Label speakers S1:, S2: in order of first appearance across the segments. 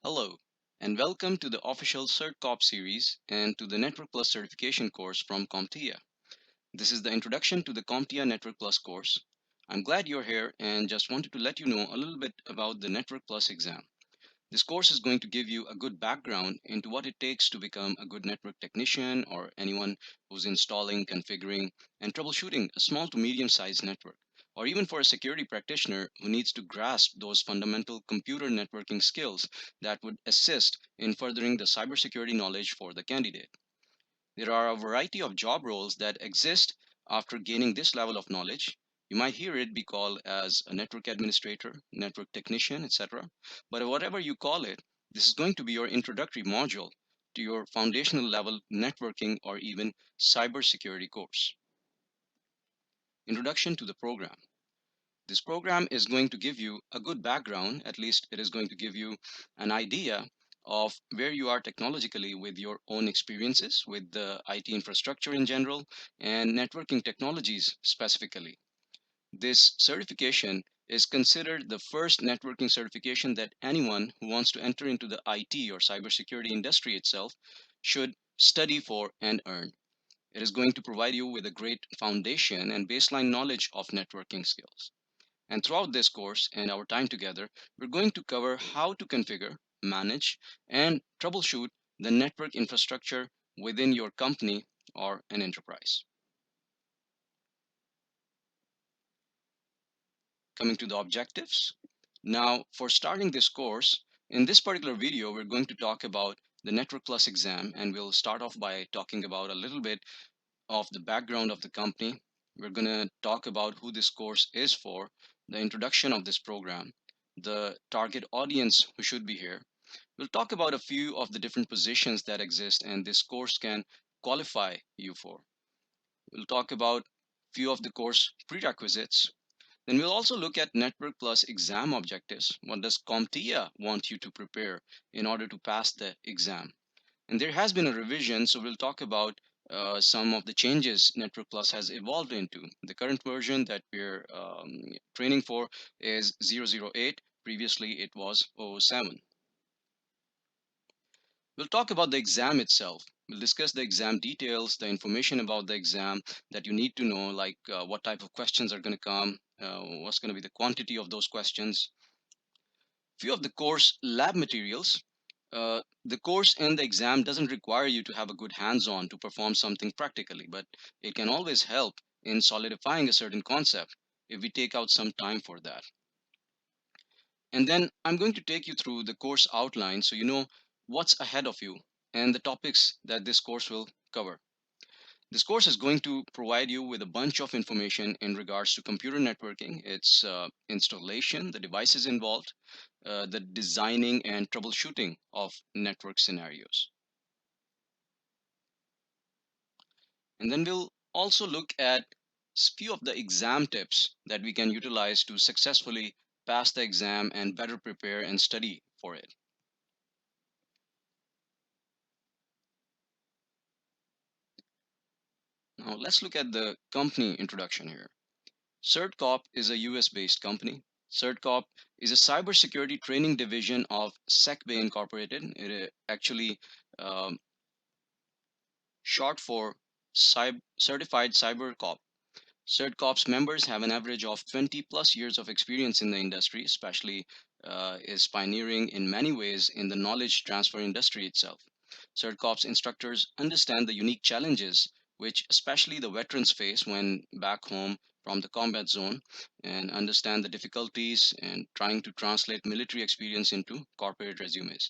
S1: Hello, and welcome to the official CertCop series and to the Network Plus certification course from CompTIA. This is the introduction to the CompTIA Network Plus course. I'm glad you're here and just wanted to let you know a little bit about the Network Plus exam. This course is going to give you a good background into what it takes to become a good network technician or anyone who's installing, configuring, and troubleshooting a small to medium sized network, or even for a security practitioner who needs to grasp those fundamental computer networking skills that would assist in furthering the cybersecurity knowledge for the candidate. There are a variety of job roles that exist after gaining this level of knowledge. You might hear it be called as a network administrator, network technician, etc. But whatever you call it, this is going to be your introductory module to your foundational level networking or even cybersecurity course. Introduction to the program. This program is going to give you a good background, at least it is going to give you an idea of where you are technologically with your own experiences with the IT infrastructure in general and networking technologies specifically. This certification is considered the first networking certification that anyone who wants to enter into the IT or cybersecurity industry itself should study for and earn. It is going to provide you with a great foundation and baseline knowledge of networking skills. And throughout this course and our time together, we're going to cover how to configure, manage, and troubleshoot the network infrastructure within your company or an enterprise. Coming to the objectives. Now, for starting this course, in this particular video, we're going to talk about the Network Plus exam, and we'll start off by talking about a little bit of the background of the company. We're going to talk about who this course is for, the introduction of this program, the target audience who should be here. We'll talk about a few of the different positions that exist and this course can qualify you for. We'll talk about few of the course prerequisites. Then we'll also look at Network Plus exam objectives. What does CompTIA want you to prepare in order to pass the exam? And there has been a revision, so we'll talk about some of the changes Network Plus has evolved into. The current version that we're training for is 008. Previously, it was zero 07. We'll talk about the exam itself. We'll discuss the exam details, the information about the exam that you need to know, like what type of questions are going to come, what's going to be the quantity of those questions. Few of the course lab materials. The course and the exam doesn't require you to have a good hands-on to perform something practically, but it can always help in solidifying a certain concept if we take out some time for that. And then I'm going to take you through the course outline so you know what's ahead of you and the topics that this course will cover. This course is going to provide you with a bunch of information in regards to computer networking, its installation, the devices involved, the designing and troubleshooting of network scenarios. And then we'll also look at few of the exam tips that we can utilize to successfully pass the exam and better prepare and study for it. Now let's look at the company introduction here. CertCop is a US based company. CertCop is a cybersecurity training division of SecBay Incorporated. It actually um, short for Certified Cyber Cop. CertCop's members have an average of 20 plus years of experience in the industry, especially is pioneering in many ways in the knowledge transfer industry itself. CertCop's instructors understand the unique challenges which especially the veterans face when back home from the combat zone and understand the difficulties and trying to translate military experience into corporate resumes.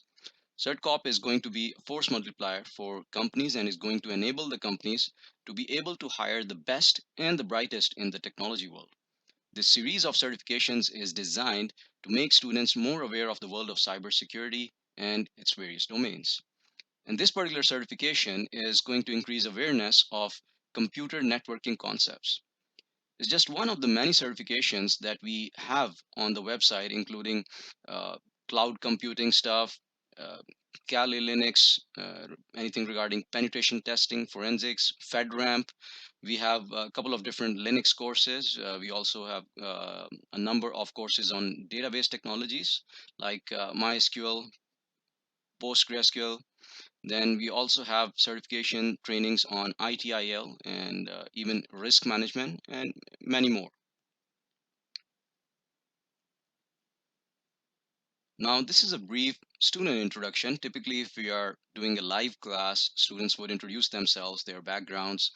S1: CertCop is going to be a force multiplier for companies and is going to enable the companies to be able to hire the best and the brightest in the technology world. This series of certifications is designed to make students more aware of the world of cybersecurity and its various domains. And this particular certification is going to increase awareness of computer networking concepts. It's just one of the many certifications that we have on the website, including uh, cloud computing stuff, uh, Kali Linux, anything regarding penetration testing, forensics, FedRAMP. We have a couple of different Linux courses. We also have a number of courses on database technologies like MySQL, PostgreSQL. Then we also have certification trainings on ITIL and even risk management and many more. Now, this is a brief student introduction. Typically, if we are doing a live class, students would introduce themselves, their backgrounds.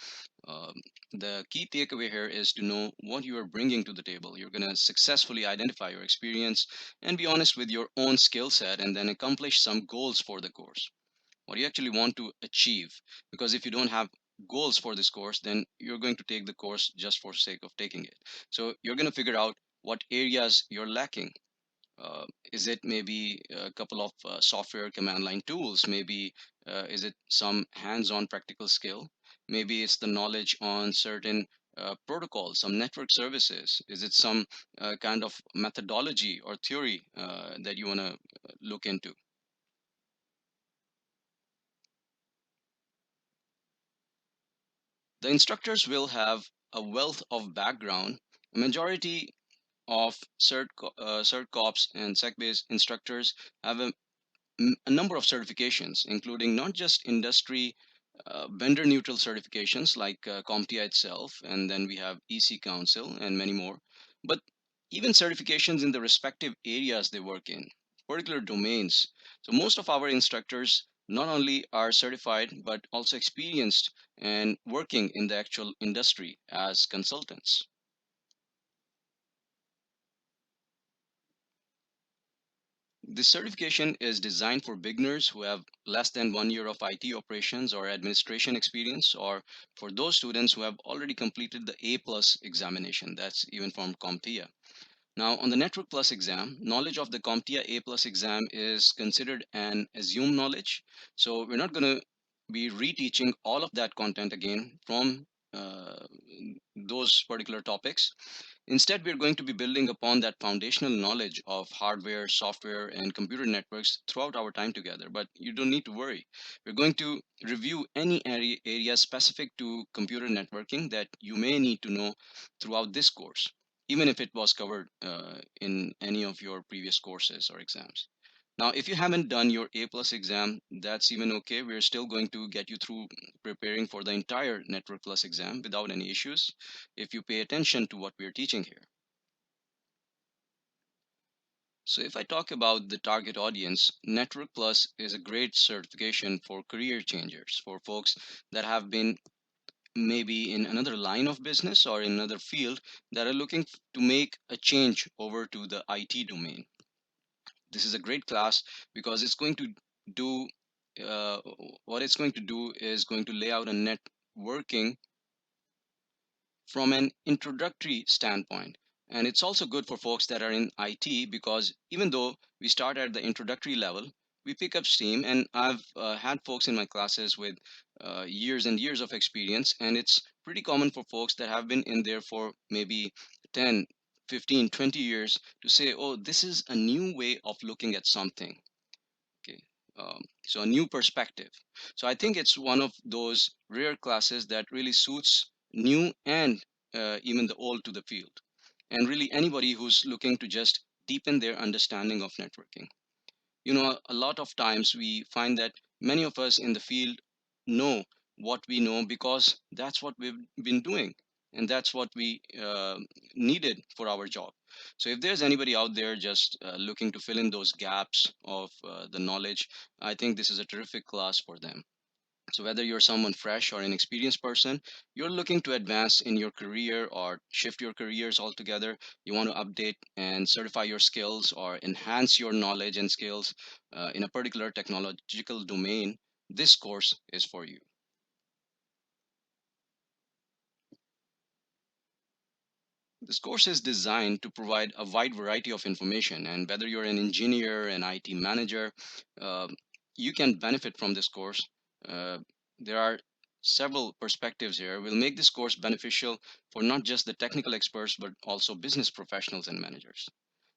S1: Um, the key takeaway here is to know what you are bringing to the table. You're going to successfully identify your experience and be honest with your own skill set and then accomplish some goals for the course. What you actually want to achieve. Because if you don't have goals for this course, then you're going to take the course just for sake of taking it. So you're going to figure out what areas you're lacking. Is it maybe a couple of software command line tools? Maybe is it some hands-on practical skill? Maybe it's the knowledge on certain protocols, some network services. Is it some kind of methodology or theory that you want to look into? The instructors will have a wealth of background. A majority of cert cops and sec-based instructors have a number of certifications, including not just industry vendor neutral certifications like CompTIA itself, and then we have EC Council and many more, but even certifications in the respective areas they work in, particular domains. So most of our instructors not only are certified but also experienced and working in the actual industry as consultants. This certification is designed for beginners who have less than 1 year of IT operations or administration experience, or for those students who have already completed the A plus examination. That's even from CompTIA. Now, on the Network Plus exam, knowledge of the CompTIA A plus exam is considered an assumed knowledge. So we're not going to be reteaching all of that content again from those particular topics. Instead, we're going to be building upon that foundational knowledge of hardware, software, and computer networks throughout our time together. But you don't need to worry. We're going to review any area specific to computer networking that you may need to know throughout this course, even if it was covered in any of your previous courses or exams. Now, if you haven't done your A plus exam, that's even okay. We're still going to get you through preparing for the entire Network Plus exam without any issues if you pay attention to what we're teaching here. So if I talk about the target audience, Network Plus is a great certification for career changers, for folks that have been maybe in another line of business or in another field that are looking to make a change over to the IT domain. This is a great class because it's going to do uh, what it's going to do is going to lay out a networking from an introductory standpoint. And it's also good for folks that are in IT because even though we start at the introductory level, we pick up steam. And I've had folks in my classes with years and years of experience. And it's pretty common for folks that have been in there for maybe 10, 15, 20 years to say, oh, this is a new way of looking at something. Okay. So a new perspective. So I think it's one of those rare classes that really suits new and even the old to the field. And really anybody who's looking to just deepen their understanding of networking. You know, a lot of times we find that many of us in the field know what we know because that's what we've been doing and that's what we needed for our job. So if there's anybody out there just looking to fill in those gaps of the knowledge, I think this is a terrific class for them. So whether you're someone fresh or an experienced person, you're looking to advance in your career or shift your careers altogether, you want to update and certify your skills or enhance your knowledge and skills in a particular technological domain, this course is for you. This course is designed to provide a wide variety of information, and whether you're an engineer, an IT manager, uh, you can benefit from this course. Uh, there are several perspectives here. Will make this course beneficial for not just the technical experts, but also business professionals and managers.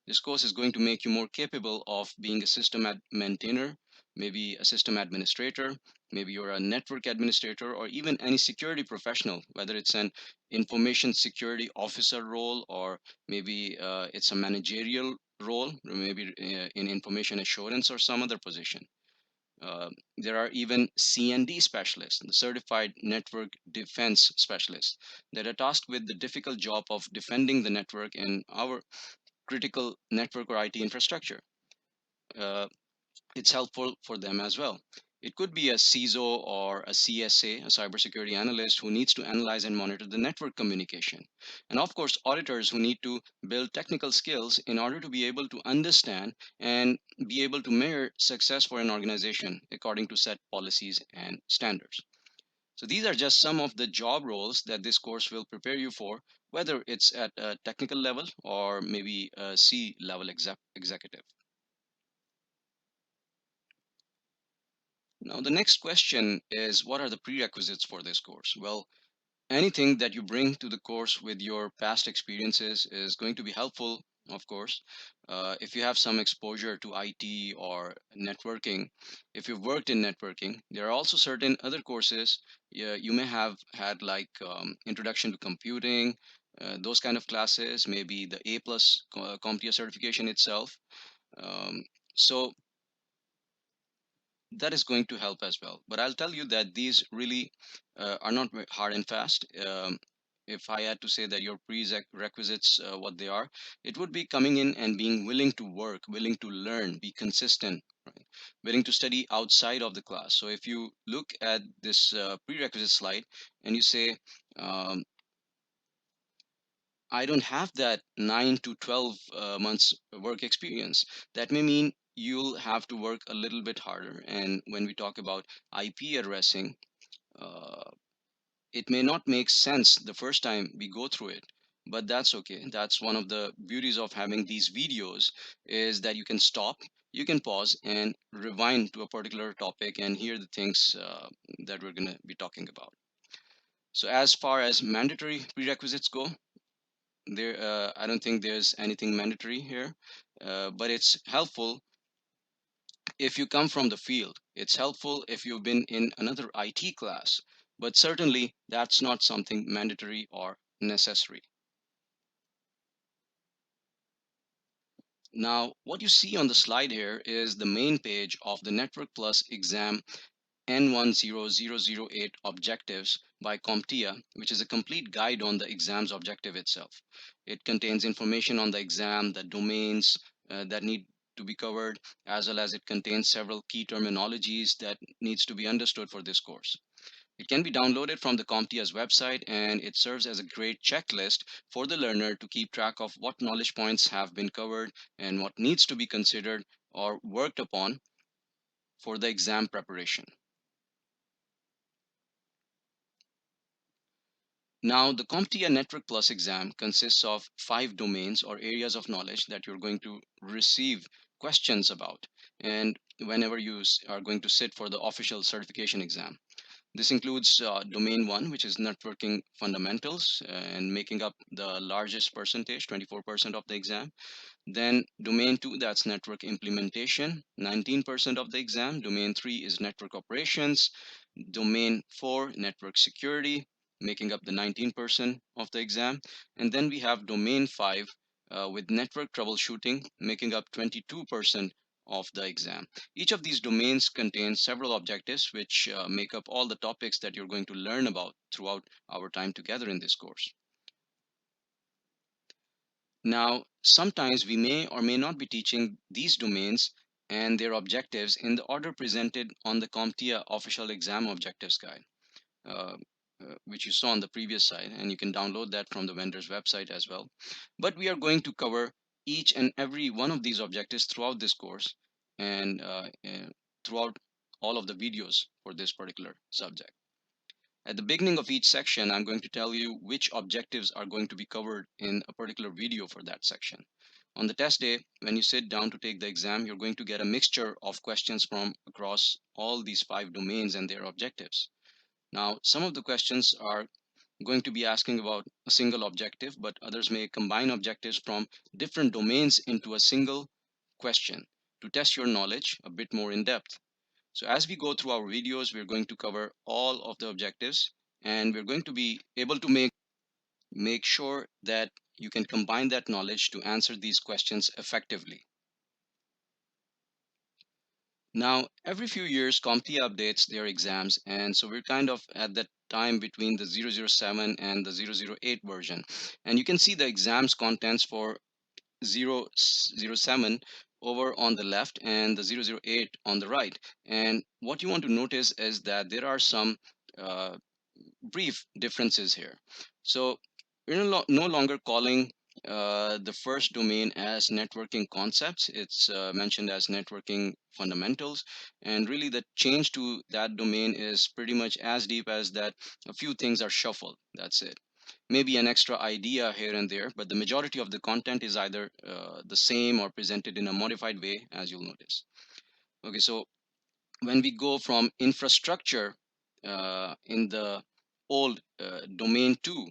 S1: This course is going to make you more capable of being a system maintainer, maybe a system administrator, maybe you're a network administrator, or even any security professional, whether it's an information security officer role, or maybe it's a managerial role, or maybe in information assurance or some other position. There are even CND specialists, the certified network defense specialists, that are tasked with the difficult job of defending the network and our critical network or IT infrastructure. Uh, it's helpful for them as well. It could be a CISO or a CSA, a cybersecurity analyst who needs to analyze and monitor the network communication. And of course, auditors who need to build technical skills in order to be able to understand and be able to measure success for an organization according to set policies and standards. So these are just some of the job roles that this course will prepare you for, whether it's at a technical level or maybe a C level executive. Now, the next question is, what are the prerequisites for this course? Well, anything that you bring to the course with your past experiences is going to be helpful, of course. If you have some exposure to IT or networking, if you've worked in networking, there are also certain other courses you may have had, like Introduction to Computing, those kind of classes, maybe the A plus CompTIA certification itself. Um, so that is going to help as well. But I'll tell you that these really are not hard and fast. If I had to say that your prerequisites, what they are, it would be coming in and being willing to work, willing to learn, be consistent, right? Willing to study outside of the class. So if you look at this prerequisite slide and you say, um, I don't have that 9 to 12 months work experience. That may mean you'll have to work a little bit harder. And when we talk about IP addressing, uh, it may not make sense the first time we go through it, but that's okay. That's one of the beauties of having these videos, is that you can stop, you can pause and rewind to a particular topic and hear the things that we're going to be talking about. So as far as mandatory prerequisites go, there I don't think there's anything mandatory here, but it's helpful if you come from the field. It's helpful if you've been in another IT class, but certainly that's not something mandatory or necessary. Now, what you see on the slide here is the main page of the Network Plus exam N10008 objectives by CompTIA, which is a complete guide on the exam's objective itself. It contains information on the exam, the domains that need to be covered, as well as it contains several key terminologies that needs to be understood for this course. It can be downloaded from the CompTIA's website, and it serves as a great checklist for the learner to keep track of what knowledge points have been covered and what needs to be considered or worked upon for the exam preparation. Now, the CompTIA Network Plus exam consists of 5 domains or areas of knowledge that you're going to receive questions about. And whenever you are going to sit for the official certification exam, this includes domain one, which is networking fundamentals, and making up the largest percentage, 24% of the exam. Then domain two, that's network implementation, 19% of the exam. Domain three is network operations. Domain four, network security, making up the 19% of the exam. And then we have domain five with network troubleshooting, making up 22% of the exam. Each of these domains contains several objectives which make up all the topics that you're going to learn about throughout our time together in this course. Now, sometimes we may or may not be teaching these domains and their objectives in the order presented on the CompTIA official exam objectives guide, uh, which you saw on the previous slide, and you can download that from the vendor's website as well. But we are going to cover each and every one of these objectives throughout this course and throughout all of the videos for this particular subject. At the beginning of each section, I'm going to tell you which objectives are going to be covered in a particular video for that section. On the test day, when you sit down to take the exam, you're going to get a mixture of questions from across all these 5 domains and their objectives. Now, some of the questions are going to be asking about a single objective, but others may combine objectives from different domains into a single question to test your knowledge a bit more in depth. So as we go through our videos, we're going to cover all of the objectives, and we're going to be able to make sure that you can combine that knowledge to answer these questions effectively. Now, every few years, CompTIA updates their exams, and so we're kind of at that time between the 007 and the 008 version. And you can see the exams contents for 007 over on the left and the 008 on the right. And what you want to notice is that there are some uh, brief differences here. So we're no longer calling the first domain as networking concepts. It's mentioned as networking fundamentals. And really, the change to that domain is pretty much as deep as that a few things are shuffled. That's it. Maybe an extra idea here and there, but the majority of the content is either the same or presented in a modified way, as you'll notice. Okay, so when we go from infrastructure in the old domain 2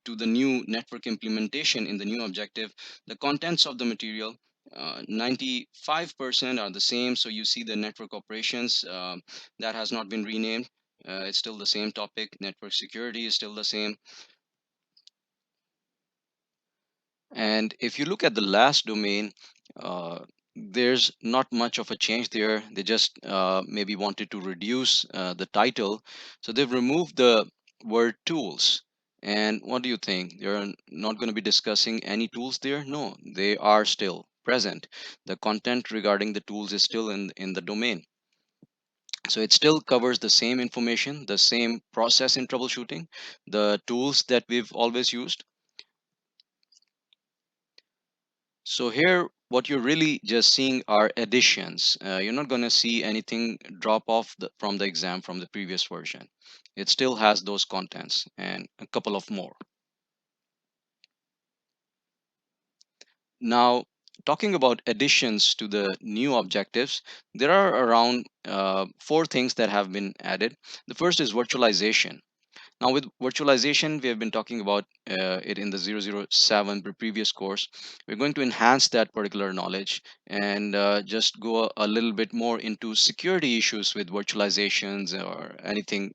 S1: to the new network implementation in the new objective, the contents of the material 95% are the same. So you see the network operations that has not been renamed. It's still the same topic. Network security is still the same. And if you look at the last domain, there's not much of a change there. They just maybe wanted to reduce the title. So they've removed the word tools. And what do you think? They're not going to be discussing any tools there? No, they are still present. The content regarding the tools is still in the domain. So it still covers the same information, the same process in troubleshooting, the tools that we've always used. So here, what you're really just seeing are additions. You're not going to see anything drop off from the exam from the previous version. It still has those contents and a couple of more. Now, talking about additions to the new objectives, there are around four things that have been added. The first is virtualization. Now, with virtualization, we have been talking about it in the 007 previous course. We're going to enhance that particular knowledge and just go a little bit more into security issues with virtualizations or anything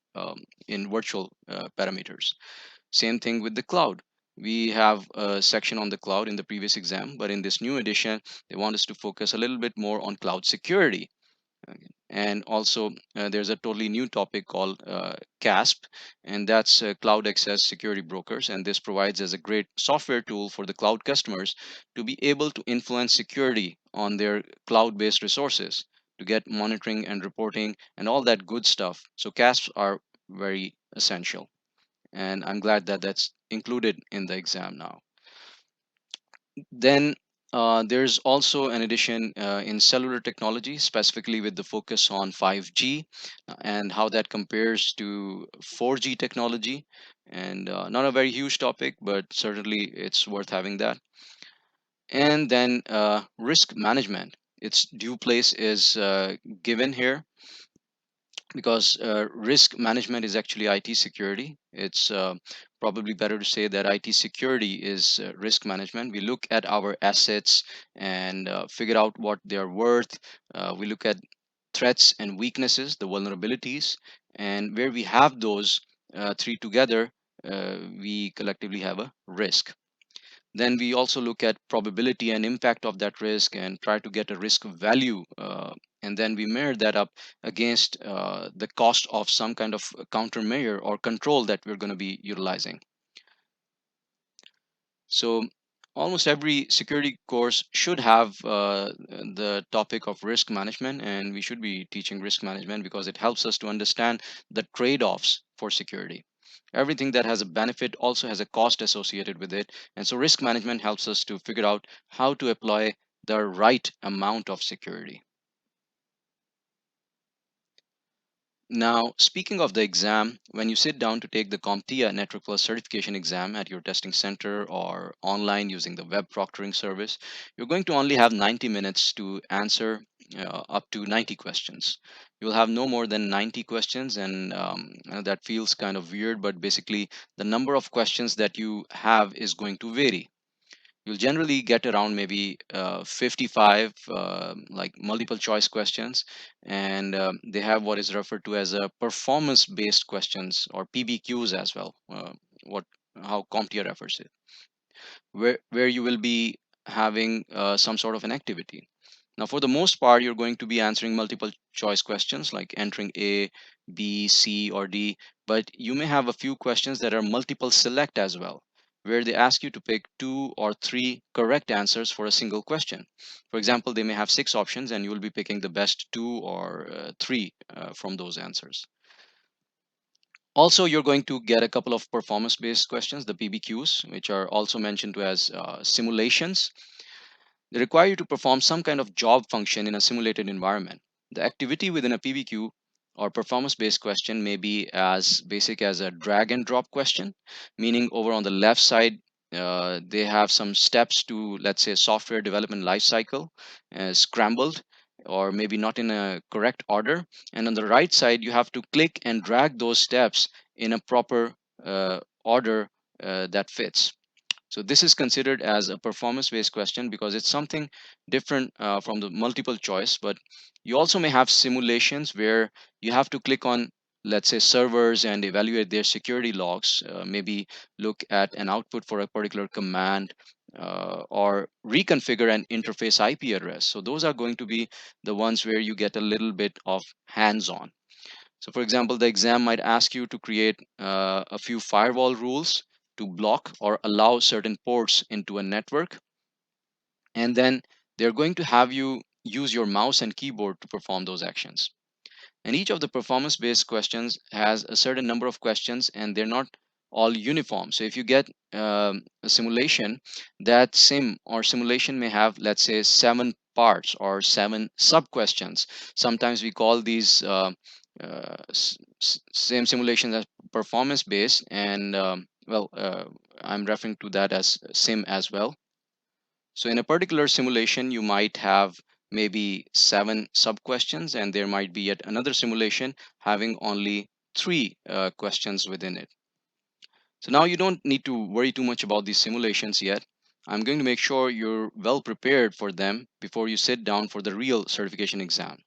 S1: in virtual parameters. Same thing with the cloud. We have a section on the cloud in the previous exam, but in this new edition, they want us to focus a little bit more on cloud security. Okay. And also, there's a totally new topic called CASP, and that's Cloud Access Security Brokers. And this provides as a great software tool for the cloud customers to be able to influence security on their cloud-based resources to get monitoring and reporting and all that good stuff. So CASPs are very essential, and I'm glad that that's included in the exam now. Then there's also an addition in cellular technology, specifically with the focus on 5G and how that compares to 4G technology. And not a very huge topic, but certainly it's worth having that. And then risk management. Its due place is given here because risk management is actually IT security. It's probably better to say that IT security is risk management. We look at our assets and figure out what they're worth. We look at threats and weaknesses, the vulnerabilities, and where we have those three together, we collectively have a risk. Then we also look at probability and impact of that risk and try to get a risk value. And then we measure that up against the cost of some kind of countermeasure or control that we're going to be utilizing. So almost every security course should have the topic of risk management, and we should be teaching risk management because it helps us to understand the trade-offs for security. Everything that has a benefit also has a cost associated with it, and so risk management helps us to figure out how to apply the right amount of security. Now, speaking of the exam, when you sit down to take the CompTIA Network Plus certification exam at your testing center or online using the web proctoring service, you're going to only have 90 minutes to answer up to 90 questions. You'll have no more than 90 questions, and that feels kind of weird, but basically, the number of questions that you have is going to vary. You'll generally get around maybe 55 like multiple choice questions, and they have what is referred to as a performance based questions or pbqs as well, what how CompTIA refers it, where you will be having some sort of an activity. Now, for the most part, you're going to be answering multiple choice questions like entering A, B, C, or D, but you may have a few questions that are multiple select as well, where they ask you to pick two or three correct answers for a single question. For example, they may have six options and you will be picking the best two or three from those answers. Also, you're going to get a couple of performance-based questions, the PBQs, which are also mentioned to as simulations. They require you to perform some kind of job function in a simulated environment. The activity within a PBQ or performance based question may be as basic as a drag and drop question, meaning over on the left side, they have some steps to, let's say, software development lifecycle, scrambled or maybe not in a correct order. And on the right side, you have to click and drag those steps in a proper order that fits. So this is considered as a performance-based question because it's something different from the multiple choice. But you also may have simulations where you have to click on, let's say, servers and evaluate their security logs, maybe look at an output for a particular command, or reconfigure an interface IP address. So those are going to be the ones where you get a little bit of hands-on. So, for example, the exam might ask you to create a few firewall rules to block or allow certain ports into a network. And then they're going to have you use your mouse and keyboard to perform those actions. And each of the performance based questions has a certain number of questions and they're not all uniform. So if you get a simulation, that sim or simulation may have, let's say, seven parts or seven sub questions. Sometimes we call these same simulations as performance based, and I'm referring to that as sim as well. So in a particular simulation, you might have maybe seven sub questions, and there might be yet another simulation having only three questions within it. So now you don't need to worry too much about these simulations yet. I'm going to make sure you're well prepared for them before you sit down for the real certification exam.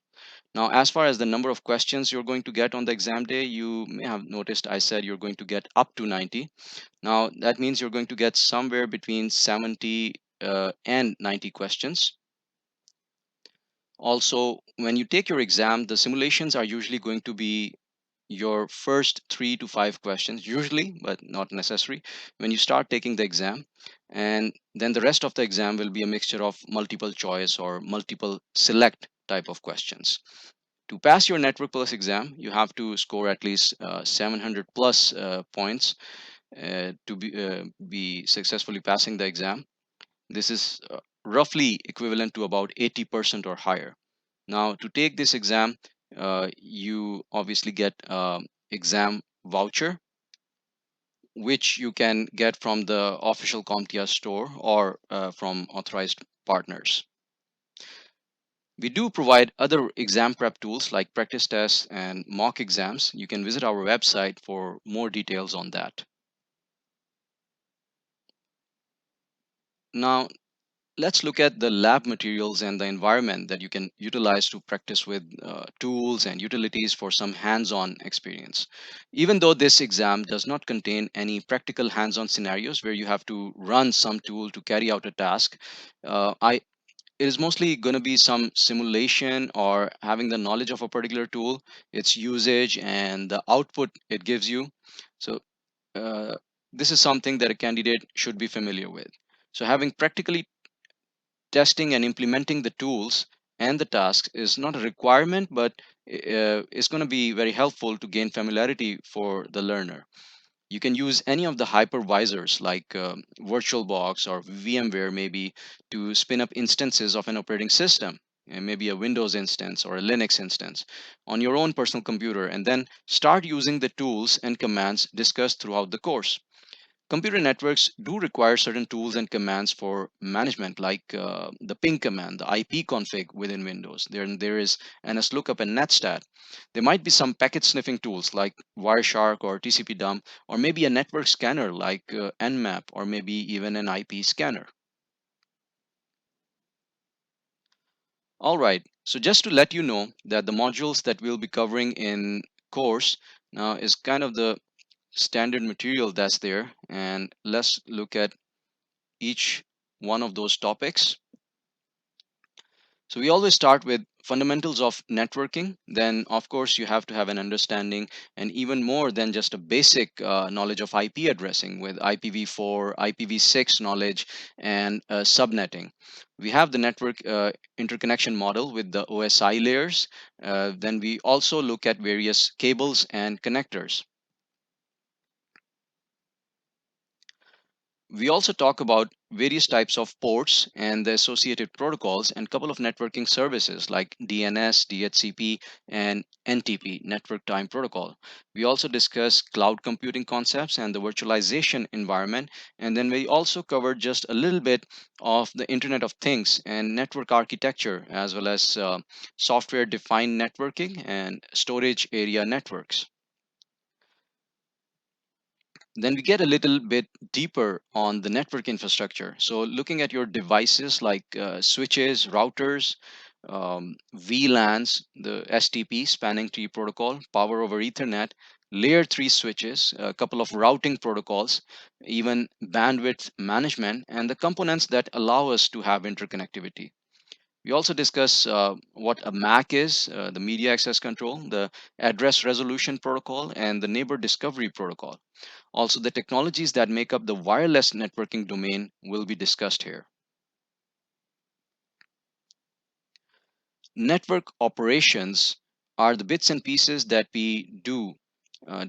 S1: Now, as far as the number of questions you're going to get on the exam day, you may have noticed I said you're going to get up to 90. Now, that means you're going to get somewhere between 70 and 90 questions. Also, when you take your exam, the simulations are usually going to be your first 3 to 5 questions, usually, but not necessary, when you start taking the exam. And then the rest of the exam will be a mixture of multiple choice or multiple select type of questions. To pass your Network Plus exam, you have to score at least 700 plus points to be successfully passing the exam. This is roughly equivalent to about 80% or higher. Now, to take this exam, you obviously get exam voucher, which you can get from the official CompTIA store or from authorized partners. We do provide other exam prep tools like practice tests and mock exams. You can visit our website for more details on that. Now, let's look at the lab materials and the environment that you can utilize to practice with tools and utilities for some hands-on experience. Even though this exam does not contain any practical hands-on scenarios where you have to run some tool to carry out a task, I it is mostly going to be some simulation or having the knowledge of a particular tool, its usage, and the output it gives you. So uh, this is something that a candidate should be familiar with. So having practically testing and implementing the tools and the tasks is not a requirement, but it's going to be very helpful to gain familiarity for the learner. You can use any of the hypervisors like VirtualBox or VMware maybe to spin up instances of an operating system, and maybe a Windows instance or a Linux instance on your own personal computer, and then start using the tools and commands discussed throughout the course. Computer networks do require certain tools and commands for management, like the ping command, the IP config within Windows. There is nslookup and netstat. There might be some packet sniffing tools like Wireshark or TCP-dump, or maybe a network scanner like Nmap, or maybe even an IP scanner. All right, so just to let you know that the modules that we'll be covering in course now is kind of the standard material that's there, and let's look at each one of those topics. So we always start with fundamentals of networking. Then, of course, you have to have an understanding and even more than just a basic knowledge of IP addressing with IPv4, IPv6 knowledge, and subnetting. We have the network interconnection model with the OSI layers. Then we also look at various cables and connectors. We also talk about various types of ports and the associated protocols and couple of networking services like DNS, DHCP, and NTP, Network Time Protocol. We also discuss cloud computing concepts and the virtualization environment. And then we also covered just a little bit of the Internet of Things and network architecture, as well as software defined networking and storage area networks. Then we get a little bit deeper on the network infrastructure. So looking at your devices like switches, routers, VLANs, the STP, spanning tree protocol, power over Ethernet, layer 3 switches, a couple of routing protocols, even bandwidth management, and the components that allow us to have interconnectivity. We also discuss what a MAC is, the media access control, the address resolution protocol, and the neighbor discovery protocol. Also, the technologies that make up the wireless networking domain will be discussed here. Network operations are the bits and pieces that we do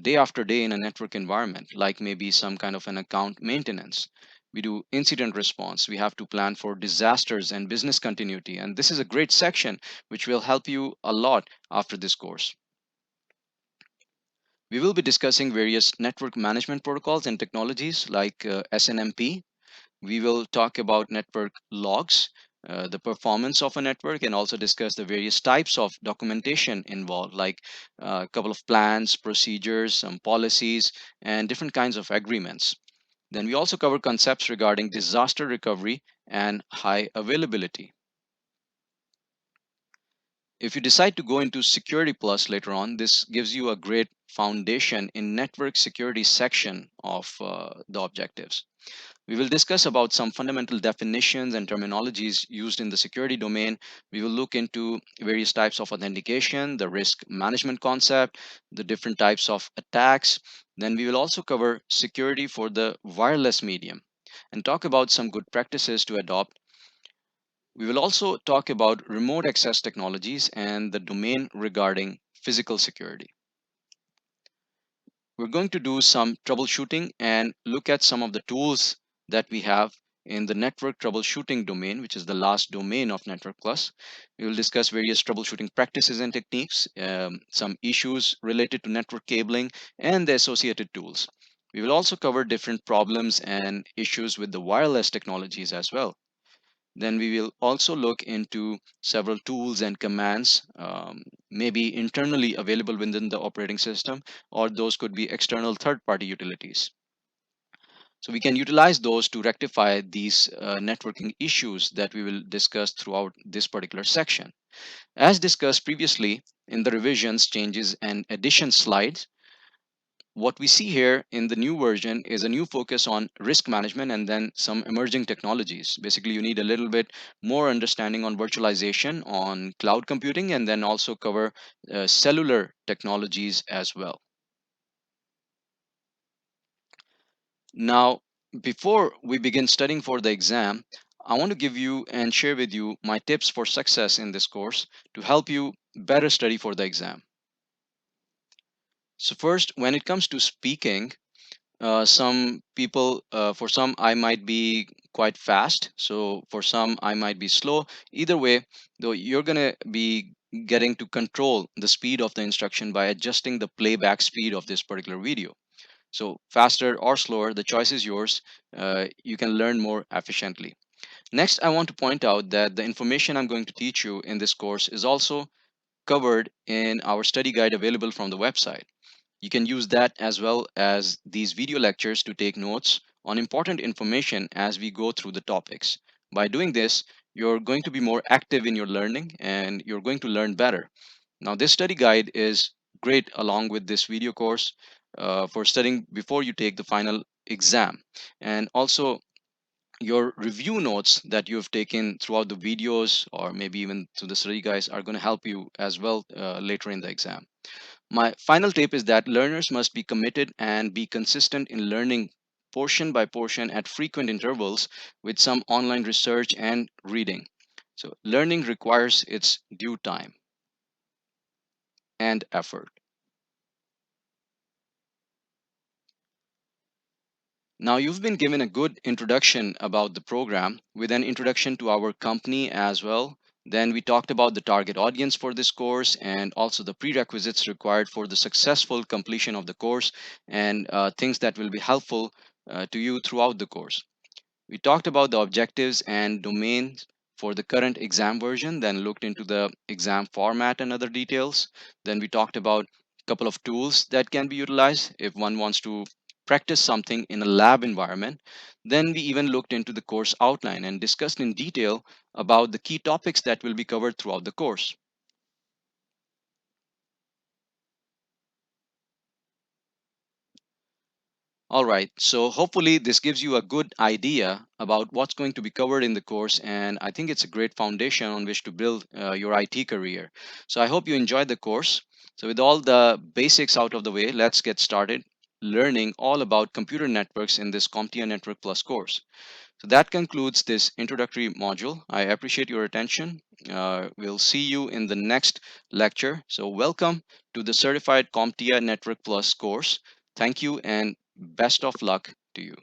S1: day after day in a network environment, like maybe some kind of an account maintenance. We do incident response. We have to plan for disasters and business continuity. And this is a great section which will help you a lot after this course. We will be discussing various network management protocols and technologies like SNMP. We will talk about network logs, the performance of a network, and also discuss the various types of documentation involved, like a couple of plans, procedures, some policies, and different kinds of agreements. Then we also cover concepts regarding disaster recovery and high availability. If you decide to go into Security Plus later on, this gives you a great foundation in network security section of the objectives. We will discuss about some fundamental definitions and terminologies used in the security domain. We will look into various types of authentication, the risk management concept, the different types of attacks. Then we will also cover security for the wireless medium and talk about some good practices to adopt. We will also talk about remote access technologies and the domain regarding physical security. We're going to do some troubleshooting and look at some of the tools that we have in the network troubleshooting domain, which is the last domain of Network Plus. We will discuss various troubleshooting practices and techniques, some issues related to network cabling, and the associated tools. We will also cover different problems and issues with the wireless technologies as well. Then we will also look into several tools and commands, maybe internally available within the operating system, or those could be external third-party utilities. So we can utilize those to rectify these networking issues that we will discuss throughout this particular section. As discussed previously in the revisions, changes, and addition slides, what we see here in the new version is a new focus on risk management and then some emerging technologies. Basically, you need a little bit more understanding on virtualization, on cloud computing, and then also cover cellular technologies as well. Now, before we begin studying for the exam, I want to give you and share with you my tips for success in this course to help you better study for the exam. So first, when it comes to speaking, some people, for some I might be quite fast, so for some I might be slow. Either way, though, you're going to be getting to control the speed of the instruction by adjusting the playback speed of this particular video. So faster or slower, the choice is yours. You can learn more efficiently. Next, I want to point out that the information I'm going to teach you in this course is also covered in our study guide available from the website. You can use that as well as these video lectures to take notes on important information as we go through the topics. By doing this, you're going to be more active in your learning and you're going to learn better. Now, this study guide is great along with this video course for studying before you take the final exam. And also, your review notes that you've taken throughout the videos or maybe even through the study guides are going to help you as well later in the exam. My final tip is that learners must be committed and be consistent in learning portion by portion at frequent intervals with some online research and reading. So, learning requires its due time and effort. Now, you've been given a good introduction about the program with an introduction to our company as well. Then we talked about the target audience for this course and also the prerequisites required for the successful completion of the course and things that will be helpful to you throughout the course. We talked about the objectives and domains for the current exam version, then looked into the exam format and other details. Then we talked about a couple of tools that can be utilized if one wants to practice something in a lab environment. Then we even looked into the course outline and discussed in detail about the key topics that will be covered throughout the course. All right, so hopefully this gives you a good idea about what's going to be covered in the course, and I think it's a great foundation on which to build your IT career. So I hope you enjoyed the course. So with all the basics out of the way, let's get started learning all about computer networks in this CompTIA Network Plus course. So that concludes this introductory module. I appreciate your attention. We'll see you in the next lecture. So welcome to the Certified CompTIA Network Plus course. Thank you and best of luck to you.